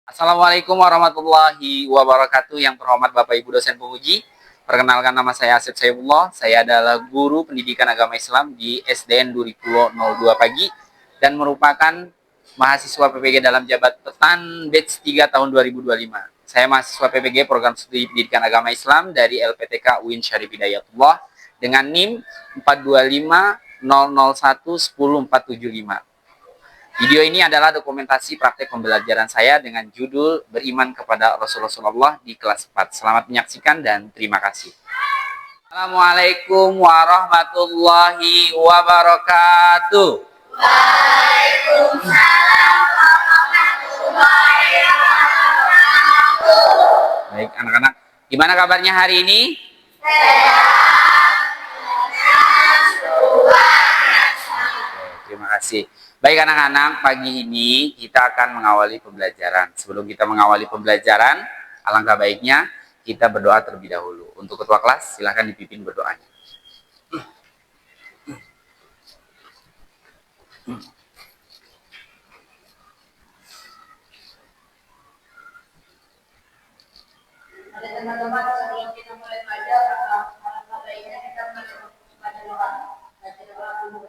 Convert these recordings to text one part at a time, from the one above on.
Assalamualaikum warahmatullahi wabarakatuh. Yang terhormat Bapak Ibu dosen penguji, perkenalkan nama saya Asep Saifullah. Saya adalah guru pendidikan agama Islam di SDN Duri Pulo 02 Pagi dan merupakan mahasiswa PPG dalam jabatan batch 3 tahun 2025. Saya mahasiswa PPG program studi pendidikan agama Islam dari LPTK UIN Syarif Hidayatullah dengan NIM 42500110475. Video ini adalah dokumentasi praktek pembelajaran saya dengan judul Beriman kepada Rasulullah di kelas 4. Selamat menyaksikan dan terima kasih. Assalamualaikum warahmatullahi wabarakatuh. Waalaikumsalam warahmatullahi wabarakatuh. Baik anak-anak, gimana kabarnya hari ini? Sehat. Terima kasih. Baik anak-anak, pagi ini kita akan mengawali pembelajaran. Sebelum kita mengawali pembelajaran, alangkah baiknya kita berdoa terlebih dahulu. Untuk ketua kelas, silahkan dipimpin berdoanya. Ada teman-teman sebelum kita mulai belajar, alangkah baiknya kita membaca doa. Baca doa dulu.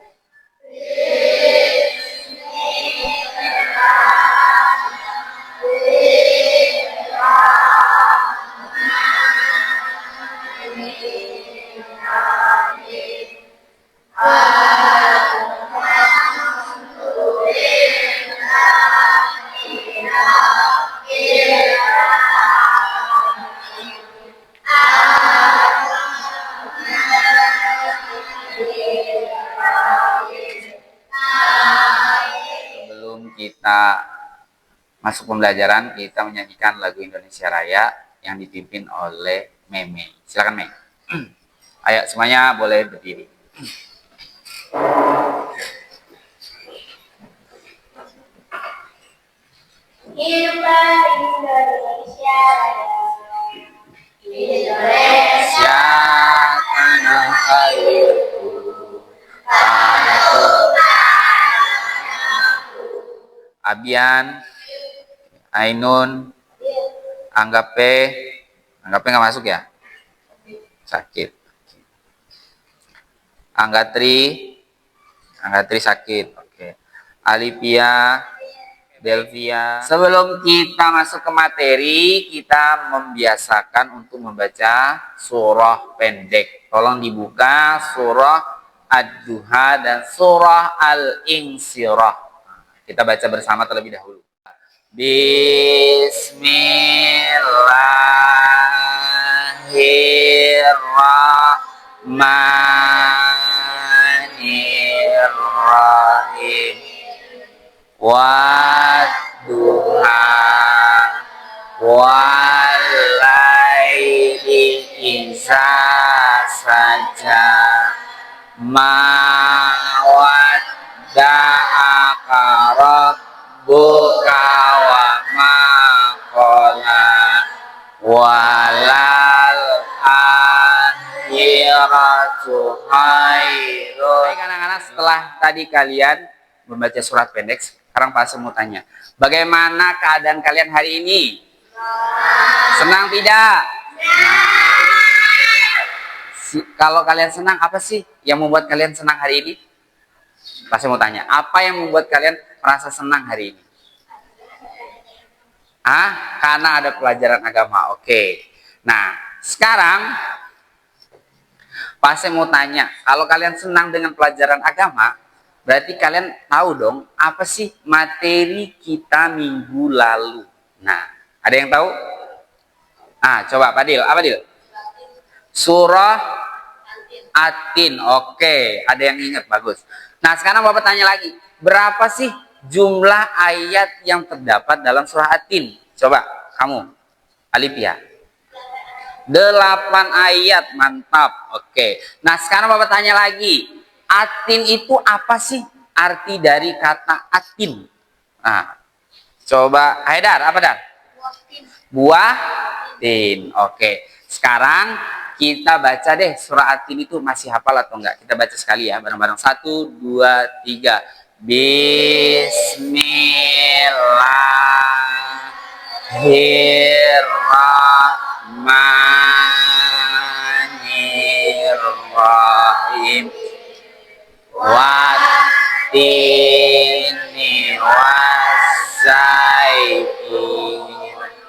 Kita masuk pembelajaran, kita menyanyikan lagu Indonesia Raya yang dipimpin oleh Meme. Silakan Meme. Ayo semuanya boleh berdiri. Hiduplah Indonesia Raya. Indonesia tanah airku, tanahku. Abian, Ainun, Anggape nggak masuk ya? Sakit. Anggatri sakit. Oke. Alipia, Delvia. Sebelum kita masuk ke materi, kita membiasakan untuk membaca surah pendek. Tolong dibuka surah Ad-Duha dan surah Al-Insyirah. Kita baca bersama terlebih dahulu. Bismillahirrahmanirrahim. Wadduha walaili idza saja ma wadda'aka rabbuka wa ma qala walal akhiratu khairun. Baik anak-anak, setelah tadi kalian membaca surat pendek, sekarang Pak Asep mau tanya, bagaimana keadaan kalian hari ini? Senang tidak? Kalau kalian senang, apa sih yang membuat kalian senang hari ini? Pak Asep mau tanya, apa yang membuat kalian merasa senang hari ini? Karena ada pelajaran agama. Oke. Nah, sekarang Pak Asep mau tanya, kalau kalian senang dengan pelajaran agama, berarti kalian tahu dong apa sih materi kita minggu lalu. Nah, ada yang tahu? Coba Pak Dil, apa Dil? Surah At-Tin. Oke, ada yang ingat, bagus. Nah, sekarang Bapak tanya lagi, berapa sih jumlah ayat yang terdapat dalam surah At-Tin? Coba kamu, Alipia. 8 ayat, mantap. Oke. Nah, sekarang Bapak tanya lagi, Atin itu apa sih arti dari kata atin? Nah, coba Haidar, apa Dar? Buah tin. Oke. Sekarang kita baca deh surah Atin itu, masih hafal atau enggak? Kita baca sekali ya, bareng-bareng. 1, 2, 3. Bismillah. Bismillahirrahmanirrahim. Wattini wazaitun.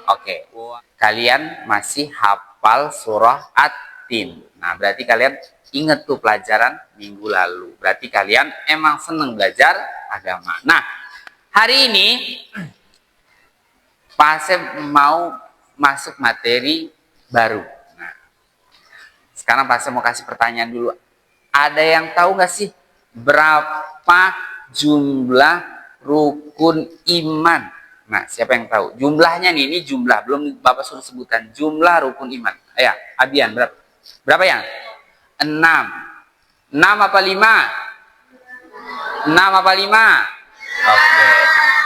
Oke, kalian masih hafal surah At-Tin. Nah, berarti kalian ingat tuh pelajaran minggu lalu. Berarti kalian emang seneng belajar agama. Nah, hari ini Pak Asep mau masuk materi baru. Nah, sekarang Pak Asep mau kasih pertanyaan dulu. Ada yang tahu nggak sih berapa jumlah rukun iman? Nah, siapa yang tahu? Jumlahnya nih, ini jumlah. Belum Bapak suruh sebutkan. Jumlah rukun iman. Ayo, Abian, berapa? Berapa ya? 6. 6 apa 5? 6 apa 5? Oke.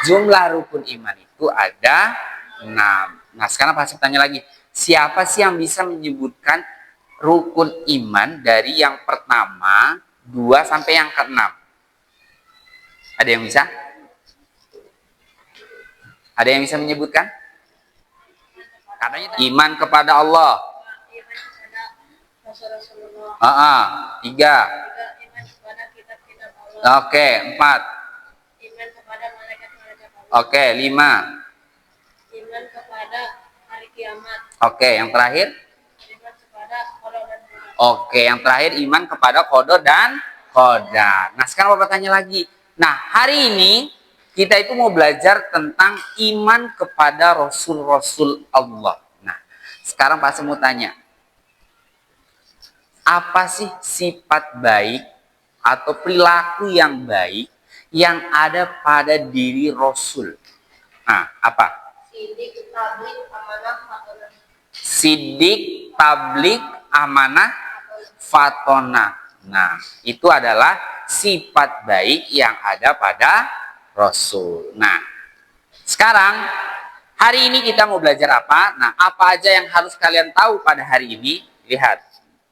Jumlah rukun iman itu ada 6. Nah, sekarang Pak Asep tanya lagi. Siapa sih yang bisa menyebutkan rukun iman dari yang pertama 2 sampai yang ke-6? Ada yang bisa? Ada yang bisa menyebutkan? Katanya iman kepada Allah. Iman kepada Rasulullah. 3. Iman kepada kitab-kitab Allah. Oke, 4. Iman kepada malaikat-malaikat Allah. Oke, 5. Iman kepada hari kiamat. Oke, yang terakhir? Iman kepada qada dan qadar. Oke, yang terakhir iman kepada qada dan qadar. Nah, sekarang Bapak tanya lagi. Nah, hari ini kita itu mau belajar tentang iman kepada Rasul-Rasul Allah. Nah, sekarang Pak Asep mau tanya. Apa sih sifat baik atau perilaku yang baik yang ada pada diri Rasul? Nah, apa? Sidik, tablik, amanah, fatonah. Sidik, tablik, amanah, fatonah. Nah, itu adalah sifat baik yang ada pada Rasul. Nah, sekarang hari ini kita mau belajar apa? Nah, apa aja yang harus kalian tahu pada hari ini? Lihat.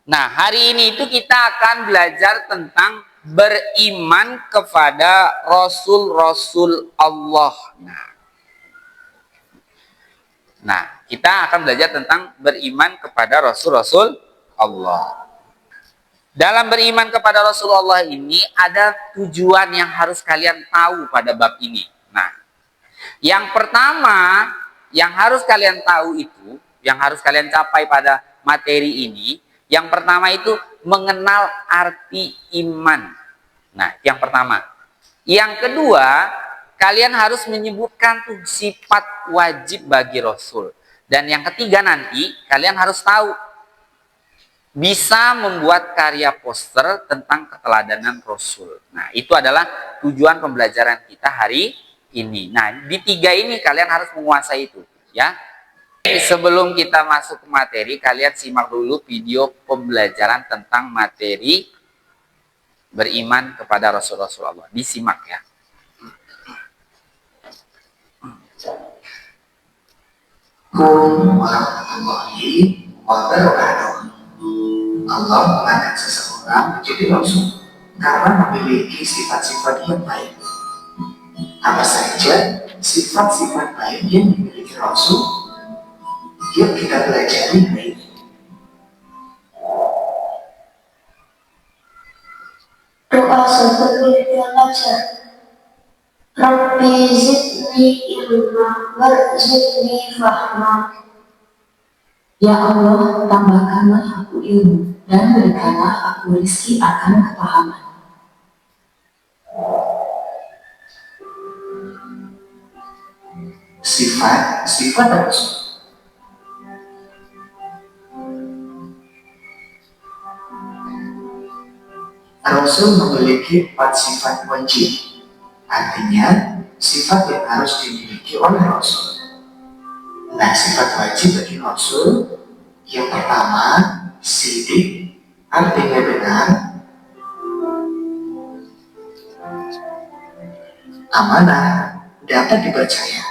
Nah, hari ini itu kita akan belajar tentang beriman kepada Rasul-Rasul Allah. Nah, kita akan belajar tentang beriman kepada Rasul-Rasul Allah. Dalam beriman kepada Rasulullah ini ada tujuan yang harus kalian tahu pada bab ini. Nah, yang pertama yang harus kalian tahu itu, yang harus kalian capai pada materi ini, yang pertama itu mengenal arti iman. Nah, yang pertama. Yang kedua, kalian harus menyebutkan tuh sifat wajib bagi Rasul. Dan yang ketiga nanti, kalian harus tahu bisa membuat karya poster tentang keteladanan Rasul. Nah, itu adalah tujuan pembelajaran kita hari ini. Nah, di 3 ini kalian harus menguasai itu, ya. Sebelum kita masuk ke materi, kalian simak dulu video pembelajaran tentang materi beriman kepada Rasulullah. Disimak ya. Assalamualaikum warahmatullahi wabarakatuh. Allah mengangkat seseorang menjadi rasul karena memiliki sifat-sifat yang baik. Apa saja sifat-sifat baik yang dimiliki rasul? Yuk kita pelajari hari ini. Doa sebelum belajar. Rabbi zidni ilma warzuqni fahma. Ya Allah, tambahkanlah aku ilmu dan berikanlah aku rezeki akan kepahaman. Sifat rasul. Rasul memiliki 4 sifat wajib. Artinya, sifat yang harus dimiliki oleh Rasul. Nah, sifat wajib bagi Rasul yang pertama, sidik, artinya benar. Amanah, dapat dipercaya.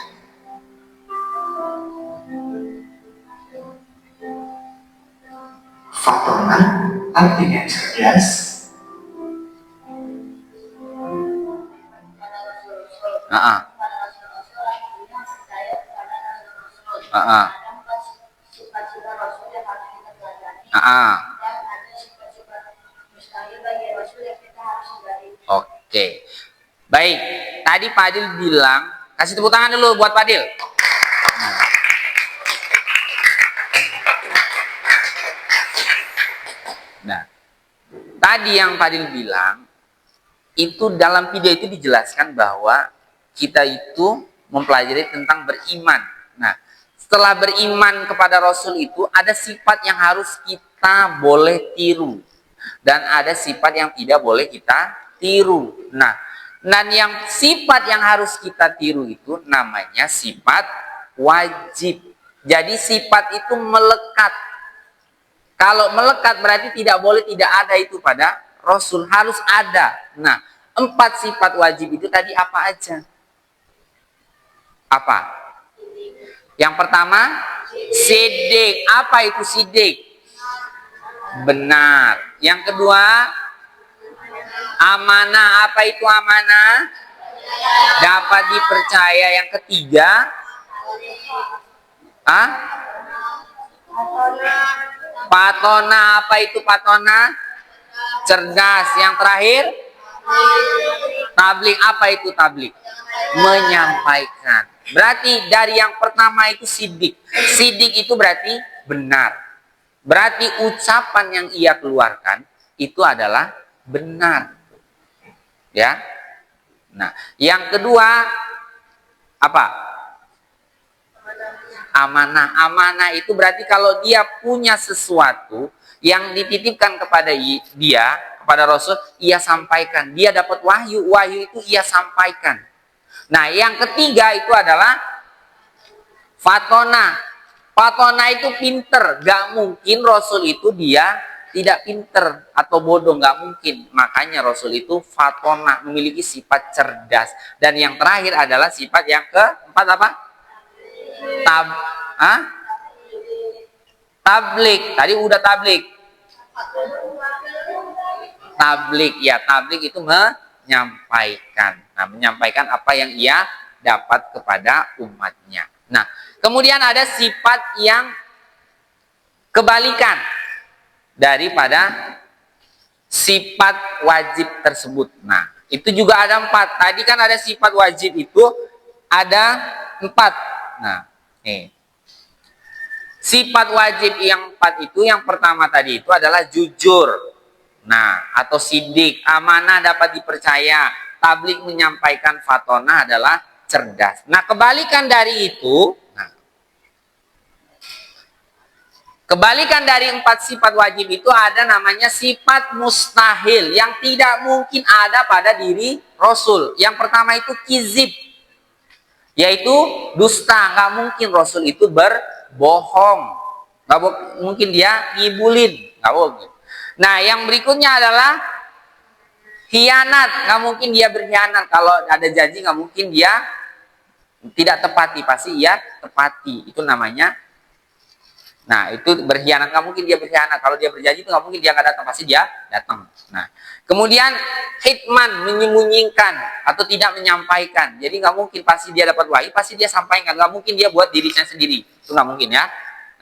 Fatonah, artinya cerdas. Dan ada sifat-sifat mustahil bagi Rasul yang kita harus hindari. Oke. Baik, tadi Fadil bilang, kasih tepuk tangan dulu buat Fadil. Nah, tadi yang Fadil bilang, itu dalam video itu dijelaskan bahwa kita itu mempelajari tentang beriman. Nah, setelah beriman kepada Rasul itu ada sifat yang harus kita boleh tiru dan ada sifat yang tidak boleh kita tiru. Nah, dan yang sifat yang harus kita tiru itu namanya sifat wajib. Jadi sifat itu melekat. Kalau melekat berarti tidak boleh tidak ada itu pada Rasul, harus ada. Nah, 4 sifat wajib itu tadi apa aja? Apa? Yang pertama, sidik. Apa itu sidik? Benar. Yang kedua, amanah. Apa itu amanah? Dapat dipercaya. Yang ketiga, patona. Apa itu patona? Cerdas. Yang terakhir, tablik. Apa itu tablik? Menyampaikan. Berarti dari yang pertama itu sidik. Sidik itu berarti benar. Berarti ucapan yang ia keluarkan itu adalah benar. Ya. Nah, yang kedua apa? Amanah. Amanah itu berarti kalau dia punya sesuatu yang dititipkan kepada dia, kepada Rasul, ia sampaikan. Dia dapat wahyu, wahyu itu ia sampaikan. Nah, yang ketiga itu adalah fatona. Fatona itu pinter. Gak mungkin Rasul itu dia tidak pinter atau bodoh. Gak mungkin. Makanya Rasul itu fatona, memiliki sifat cerdas. Dan yang terakhir adalah sifat yang keempat apa? Tablik. Tadi udah tablik. Tablik, ya, tablik itu menyampaikan. Nah, menyampaikan apa yang ia dapat kepada umatnya. Nah, kemudian ada sifat yang kebalikan daripada sifat wajib tersebut. Nah, itu juga ada 4. Tadi kan ada sifat wajib itu ada 4. Nah, nih. Sifat wajib yang 4 itu, yang pertama tadi itu adalah jujur. Nah, atau sidik, amanah dapat dipercaya, tablik menyampaikan, fatona adalah cerdas. Nah, kebalikan dari itu, kebalikan dari 4 sifat wajib itu ada namanya sifat mustahil yang tidak mungkin ada pada diri Rasul. Yang pertama itu kizib, yaitu dusta. Nggak mungkin Rasul itu berbohong, nggak mungkin dia ngibulin, nggak mungkin. Nah, yang berikutnya adalah khianat. Nggak mungkin dia berkhianat. Kalau ada janji nggak mungkin dia tidak tepati, pasti ia tepati. Itu namanya. Nah, itu berkhianat, nggak mungkin dia berkhianat. Kalau dia berjanji itu nggak mungkin dia nggak datang, pasti dia datang. Nah, kemudian hitman, menyembunyikan atau tidak menyampaikan. Jadi nggak mungkin, pasti dia dapat wahyu, pasti dia sampaikan. Nggak mungkin dia buat dirinya sendiri. Itu nggak mungkin ya.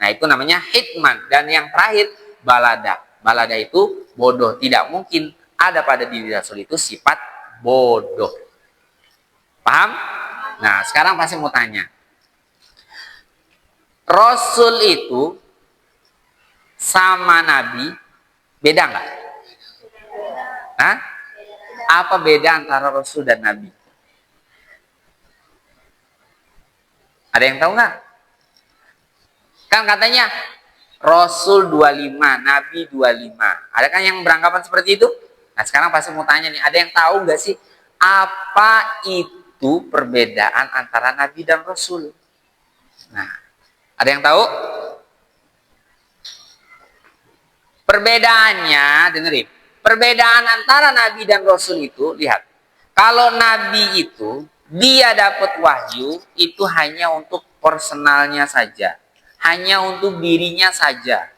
Nah, itu namanya hitman. Dan yang terakhir balada. Balada itu bodoh. Tidak mungkin ada pada diri Rasul itu sifat bodoh. Paham? Nah, sekarang pasti mau tanya. Rasul itu sama Nabi beda nggak? Hah? Apa beda antara Rasul dan Nabi? Ada yang tahu nggak? Kan katanya Rasul 25, Nabi 25. Ada kan yang beranggapan seperti itu? Nah, sekarang pasti mau tanya nih, ada yang tahu nggak sih apa itu perbedaan antara Nabi dan Rasul? Nah, ada yang tahu? Perbedaannya, dengerin. Perbedaan antara Nabi dan Rasul itu, lihat. Kalau Nabi itu, dia dapat wahyu, itu hanya untuk personalnya saja. Hanya untuk dirinya saja.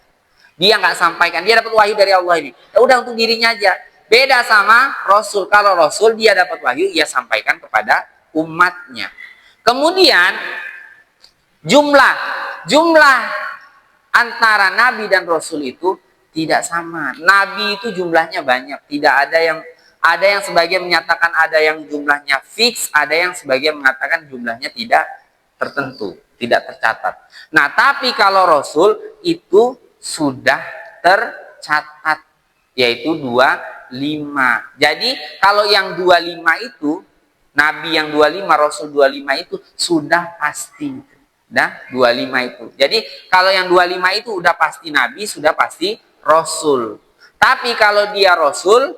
Dia nggak sampaikan. Dia dapat wahyu dari Allah ini. Ya udah, untuk dirinya aja. Beda sama Rasul. Kalau Rasul, dia dapat wahyu, ia sampaikan kepada umatnya. Kemudian, jumlah antara Nabi dan Rasul itu Tidak sama. Nabi itu jumlahnya banyak. Tidak ada yang sebagian menyatakan ada yang jumlahnya fix, ada yang sebagian mengatakan jumlahnya tidak tertentu, tidak tercatat. Nah, tapi kalau Rasul itu sudah tercatat, yaitu 25. Jadi kalau yang 25 itu, Nabi yang 25, Rasul 25 itu sudah pasti. Nah, 25 itu. Jadi kalau yang 25 itu udah pasti Nabi, sudah pasti Rasul. Tapi kalau dia Rasul,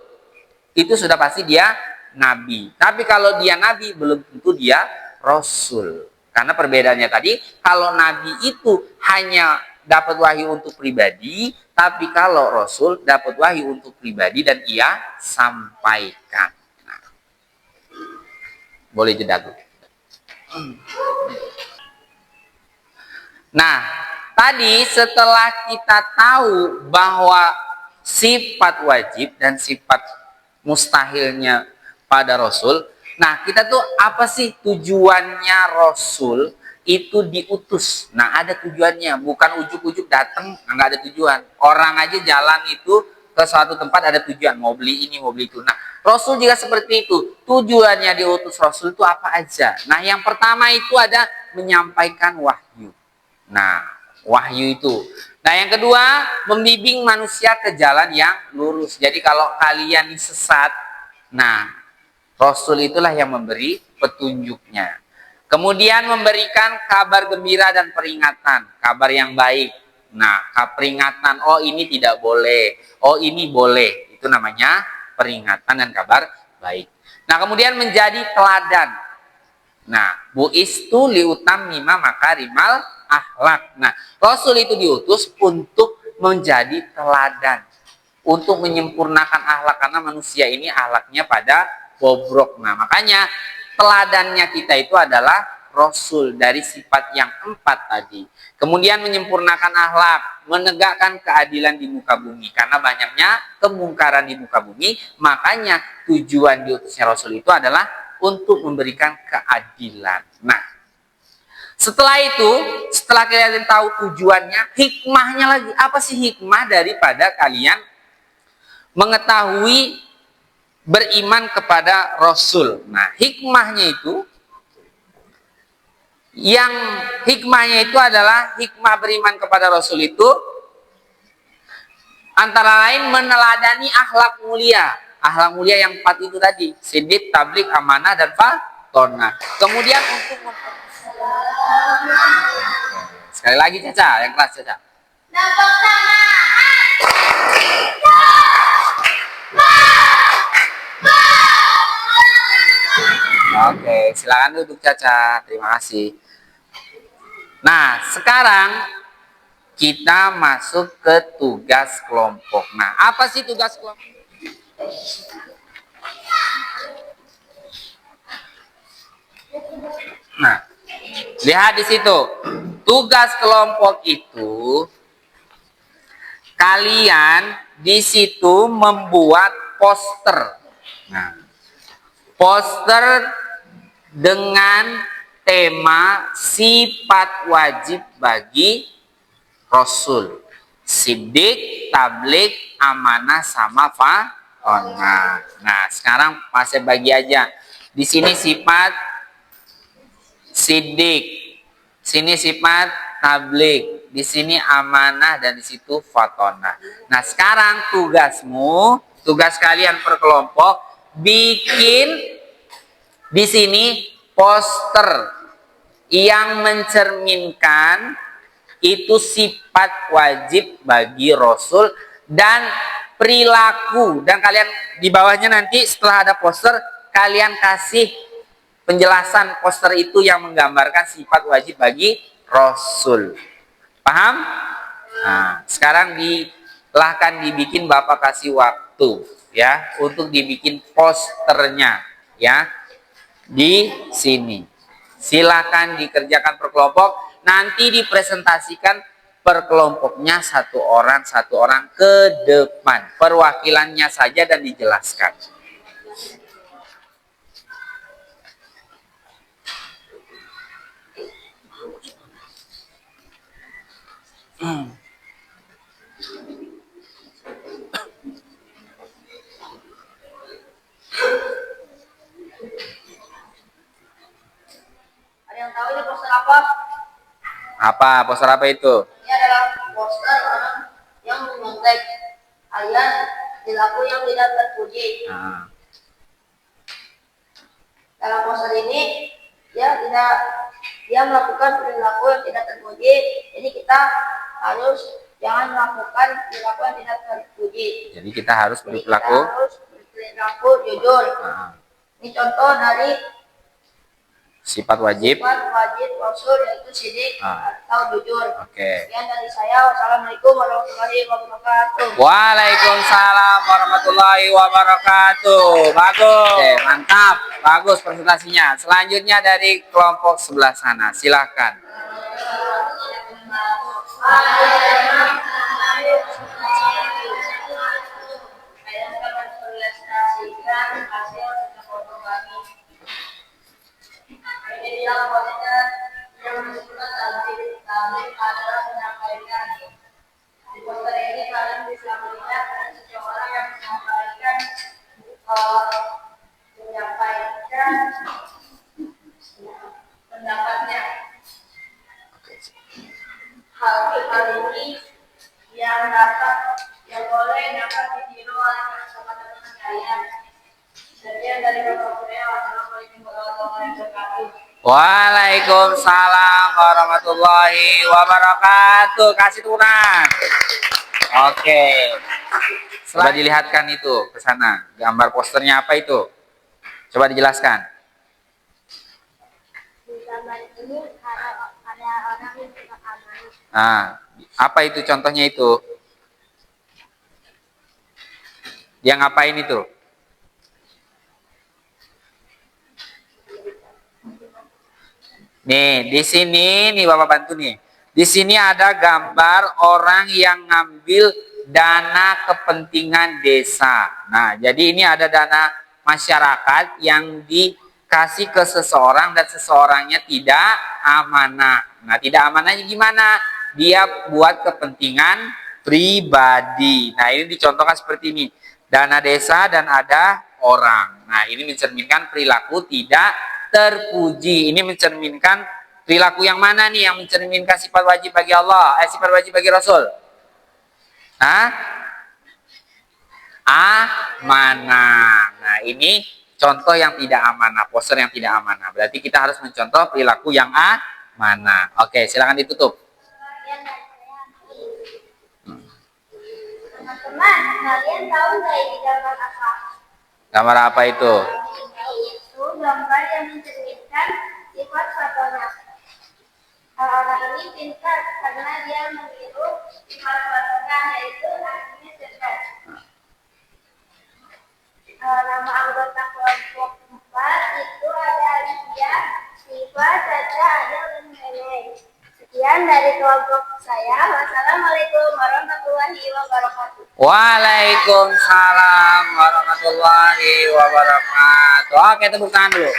itu sudah pasti dia Nabi. Tapi kalau dia Nabi, belum tentu dia Rasul. Karena perbedaannya tadi, kalau Nabi itu hanya dapat wahyu untuk pribadi, tapi kalau Rasul dapat wahyu untuk pribadi dan ia sampaikan. Nah, boleh jeda dulu. Nah, tadi setelah kita tahu bahwa sifat wajib dan sifat mustahilnya pada Rasul, nah kita tuh apa sih tujuannya Rasul itu diutus? Nah, ada tujuannya, bukan ujuk-ujuk datang, nggak ada tujuan. Orang aja jalan itu ke suatu tempat ada tujuan, mau beli ini, mau beli itu. Nah, Rasul juga seperti itu. Tujuannya diutus Rasul itu apa aja? Nah, yang pertama itu ada menyampaikan wahyu. Nah, wahyu itu. Nah, yang kedua, membimbing manusia ke jalan yang lurus. Jadi kalau kalian sesat, nah, Rasul itulah yang memberi petunjuknya. Kemudian memberikan kabar gembira dan peringatan, kabar yang baik. Nah, peringatan, oh ini tidak boleh, oh ini boleh. Itu namanya peringatan dan kabar baik. Nah, kemudian menjadi teladan. Nah, buistu liutammima makarimal akhlak. Nah, Rasul itu diutus untuk menjadi teladan, untuk menyempurnakan akhlak, karena manusia ini akhlaknya pada bobrok. Nah, makanya teladannya kita itu adalah Rasul dari sifat yang 4 tadi. Kemudian menyempurnakan akhlak, menegakkan keadilan di muka bumi, karena banyaknya kemungkaran di muka bumi. Makanya tujuan diutusnya Rasul itu adalah untuk memberikan keadilan. Nah, setelah itu, setelah kalian tahu tujuannya, hikmahnya lagi. Apa sih hikmah daripada kalian mengetahui beriman kepada Rasul? Nah, hikmahnya itu adalah hikmah beriman kepada Rasul itu antara lain meneladani akhlak mulia. Akhlak mulia yang 4 itu tadi, siddiq, tabligh, amanah, dan fatonah. Kemudian untuk sekali lagi Caca, yang keras Caca. Oke, silakan duduk Caca. Terima kasih. Nah, sekarang kita masuk ke tugas kelompok. Nah, apa sih tugas kelompok? Nah, lihat di situ. Tugas kelompok itu kalian di situ membuat poster. Nah, poster dengan tema sifat wajib bagi Rasul. Siddiq, tabligh, amanah, sama fatonah. Nah, sekarang saya bagi aja. Di sini sifat siddiq, sini sifat tabligh, di sini amanah, dan di situ fatonah. Nah, sekarang tugas kalian per kelompok bikin di sini poster yang mencerminkan itu sifat wajib bagi Rasul dan perilaku. Dan kalian di bawahnya nanti setelah ada poster, kalian kasih penjelasan poster itu yang menggambarkan sifat wajib bagi Rasul. Paham? Nah, sekarang silahkan dibikin, Bapak kasih waktu ya untuk dibikin posternya ya di sini. Silakan dikerjakan per kelompok, nanti dipresentasikan per kelompoknya satu orang ke depan, perwakilannya saja dan dijelaskan. apa? Apa? Poster apa itu? Ini adalah poster orang yang menyontek ayat perilaku yang tidak terpuji. Nah, Dalam poster ini dia melakukan perilaku yang tidak terpuji. Jadi kita harus jangan melakukan perilaku yang tidak terpuji. jadi kita harus Jadi berperilaku. kita harus berperilaku jujur. Nah, Ini contoh dari sifat wajib. sifat wajib Rasul yaitu sidik atau jujur. Oke. Sekian dari saya. Wassalamualaikum warahmatullahi wabarakatuh. Waalaikumsalam warahmatullahi wabarakatuh. Bagus. Oke, mantap. Bagus presentasinya. Selanjutnya dari kelompok sebelah sana. Silakan. Saya akan mempresentasikan hasil foto kami. Ini bilang bahwasanya yang disebutkan kami adalah menyampaikan. Di poster ini kalian bisa melihat ada seseorang yang menyampaikan pendapatnya. Hal ini yang boleh dapat ditiru oleh teman-teman sekalian. Sekian dari Bapak saya. Wassalamualaikum warahmatullahi wabarakatuh. Waalaikumsalam warahmatullahi wabarakatuh. Kasih tunas. Oke. Coba dilihatkan itu ke sana. Gambar posternya apa itu? Coba dijelaskan. Di gambar ini ada orang yang suka amanah. Nah, apa itu contohnya itu? Dia ngapain itu? Nih, di sini nih Bapak bantu nih. Di sini ada gambar orang yang ngambil dana kepentingan desa. Nah, jadi ini ada dana masyarakat yang dikasih ke seseorang dan seseorangnya tidak amanah. Nah, tidak amanahnya gimana? Dia buat kepentingan pribadi. Nah, ini dicontohkan seperti ini. Dana desa dan ada orang. Nah, ini mencerminkan perilaku tidak terpuji. Ini mencerminkan perilaku yang mana nih? Yang mencerminkan sifat wajib bagi Allah, sifat wajib bagi Rasul. Amanah. Nah, ini contoh yang tidak amanah, poster yang tidak amanah. Berarti kita harus mencontoh perilaku yang amanah. Oke, silakan ditutup. Teman-teman, kalian tahu nggak ini gambar apa? Gambar apa itu? Itu gambar yang mencerminkan sifat fotonya. Orang ini pintar karena dia meniru sifat fotonya, yaitu artinya cerdas. Nama anggota kelompok 4 itu ada Alicia, Siva, Caca, Adel, dan Nenek. Sekian dari kelompok saya. Wassalamualaikum warahmatullahi wabarakatuh. Waalaikumsalam warahmatullahi wabarakatuh. Oke, tepuk tangan dulu.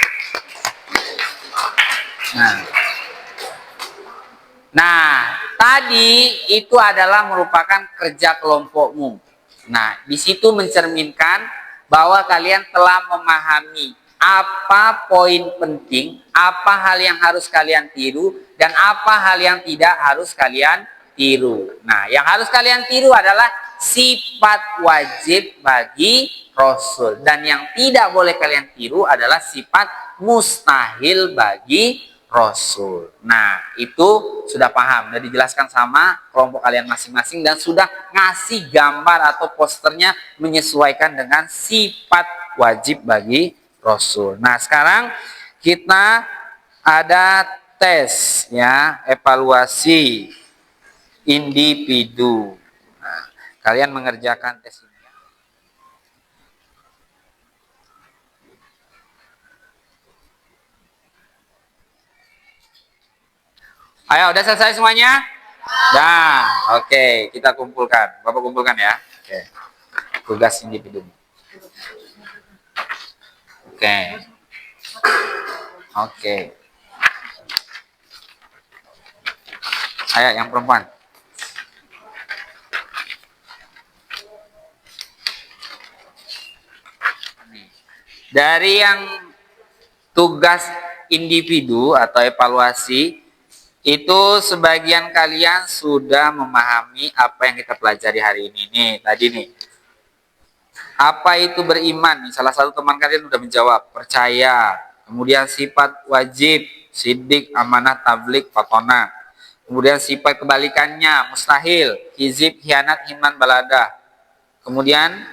Nah, tadi itu adalah merupakan kerja kelompokmu. Nah, di situ mencerminkan bahwa kalian telah memahami apa poin penting, apa hal yang harus kalian tiru, dan apa hal yang tidak harus kalian tiru. Nah, yang harus kalian tiru adalah sifat wajib bagi Rasul. Dan yang tidak boleh kalian tiru adalah sifat mustahil bagi Rasul. Nah, itu sudah paham, sudah dijelaskan sama kelompok kalian masing-masing dan sudah ngasih gambar atau posternya menyesuaikan dengan sifat wajib bagi Rasul. Nah, sekarang kita ada tes ya, evaluasi individu. Nah, kalian mengerjakan tes ini. Ayo, udah selesai semuanya? Dah, oke, kita kumpulkan. Bapak kumpulkan ya. Oke. Tugas individu. Oke. Oke. Ayo, yang perempuan. Dari yang tugas individu atau evaluasi, itu sebagian kalian sudah memahami apa yang kita pelajari hari ini. Nih, tadi nih. Apa itu beriman? Salah satu teman kalian sudah menjawab, percaya. Kemudian sifat wajib, sidik, amanah, tablik, fatona. Kemudian sifat kebalikannya, mustahil, hizib, hianat, himan, baladah. Kemudian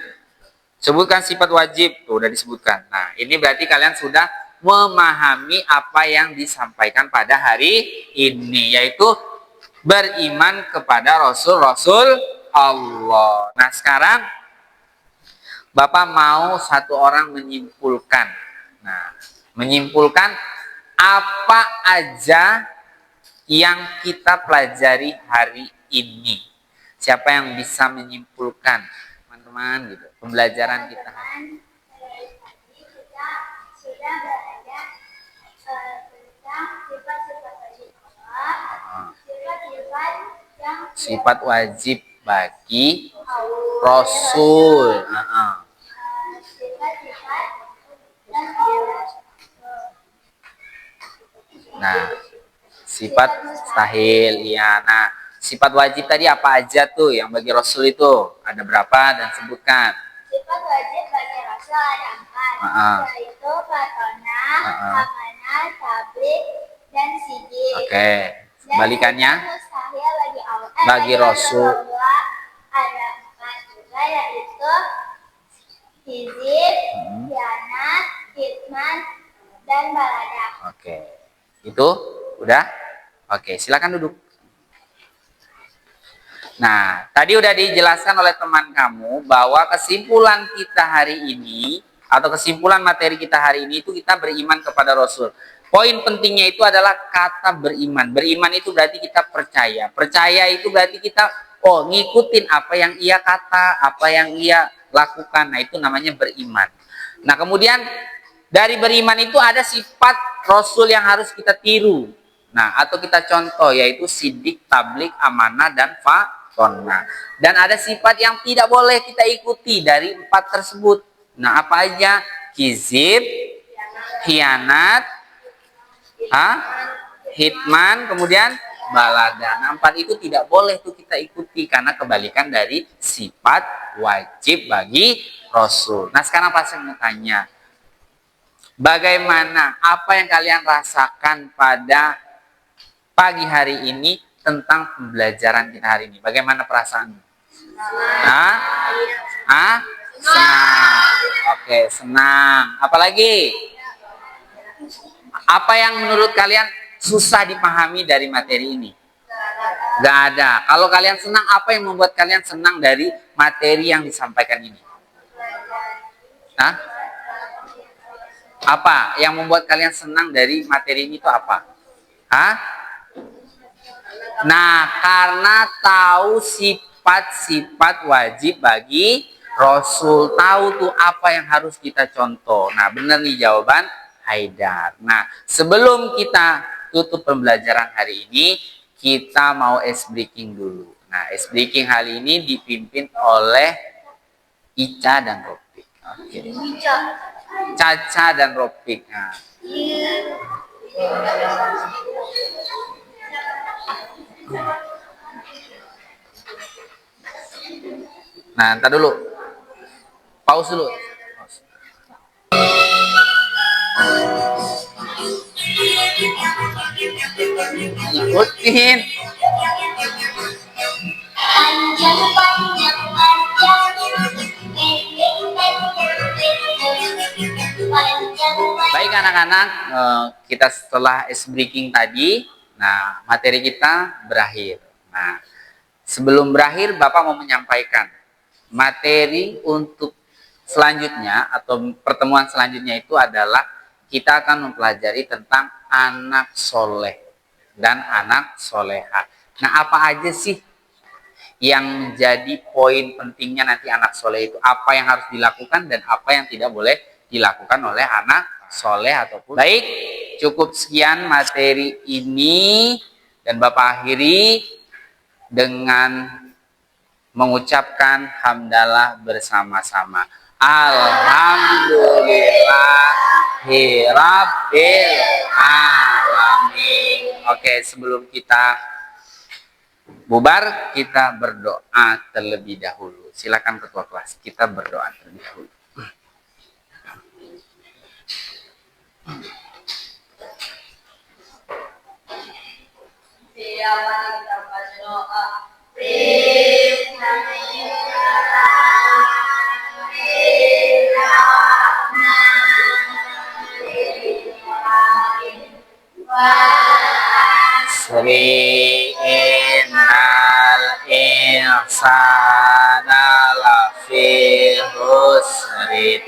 sebutkan sifat wajib, tuh udah disebutkan. Nah, ini berarti kalian sudah memahami apa yang disampaikan pada hari ini, yaitu beriman kepada Rasul-Rasul Allah. Nah, sekarang Bapak mau satu orang menyimpulkan. Nah, menyimpulkan apa aja yang kita pelajari hari ini. Siapa yang bisa menyimpulkan, teman-teman, gitu, pembelajaran kita hari ini? Kita sudah belajar tentang sifat-sifat wajib Allah, sifat-sifat yang Sifat wajib bagi Rasul. sifat-sifat yang Nah, sifat mustahil, ya. Nah, sifat wajib tadi apa aja tuh yang bagi Rasul itu? Ada berapa dan sebutkan. sifat wajib bagi Rasul ada 4, yaitu fatona, amanah, tablik, dan sidik. Oke. Kebalikannya Dan mustahil bagi Allah, bagi Rasul. Allah ada 4 juga, yaitu hizib, hianat, hitman, dan baladah. Oke. Itu udah? Oke, silakan duduk. Nah, tadi udah dijelaskan oleh teman kamu bahwa kesimpulan kita hari ini atau kesimpulan materi kita hari ini itu kita beriman kepada Rasul. Poin pentingnya itu adalah kata beriman. Beriman itu berarti kita percaya. Percaya itu berarti kita ngikutin apa yang ia kata, apa yang ia lakukan. Nah, itu namanya beriman. Nah, kemudian dari beriman itu ada sifat Rasul yang harus kita tiru. Nah, atau kita contoh, yaitu sidik, tablik, amanah, dan fatona. Dan ada sifat yang tidak boleh kita ikuti dari 4 tersebut. Nah, apa aja? Kizib, hianat, hitman, kemudian balada. Nah, 4 itu tidak boleh tuh kita ikuti karena kebalikan dari sifat wajib bagi Rasul. Nah, sekarang pas saya mau tanya, bagaimana, apa yang kalian rasakan pada pagi hari ini tentang pembelajaran kita hari ini? Bagaimana perasaan? Senang. Oke, senang. Apalagi? Apa yang menurut kalian susah dipahami dari materi ini? Gak ada. Kalau kalian senang, apa yang membuat kalian senang dari materi yang disampaikan ini? Apa yang membuat kalian senang dari materi ini itu apa? Nah, karena tahu sifat-sifat wajib bagi Rasul. Tahu tuh apa yang harus kita contoh. Nah, benar nih jawaban Haidar. Nah, sebelum kita tutup pembelajaran hari ini, kita mau ice breaking dulu. Nah, ice breaking hari ini dipimpin oleh Ica dan Ropik. Oke. Caca dan Ropik. Nah, ntar dulu. Pause dulu. Ikutin. Baik anak-anak, kita setelah ice breaking tadi, nah materi kita berakhir. Nah, sebelum berakhir Bapak mau menyampaikan materi untuk selanjutnya atau pertemuan selanjutnya itu adalah kita akan mempelajari tentang anak soleh dan anak soleha. Nah, apa aja sih yang menjadi poin pentingnya nanti anak soleh itu? Apa yang harus dilakukan dan apa yang tidak boleh dilakukan oleh anak soleh ataupun. Baik, cukup sekian materi ini dan Bapak akhiri dengan mengucapkan hamdalah bersama-sama. Alhamdulillah rabbil alamin. Oke, sebelum kita bubar, kita berdoa terlebih dahulu. Silakan ketua kelas, kita berdoa terlebih dahulu. Sri innal insana lafi khusrin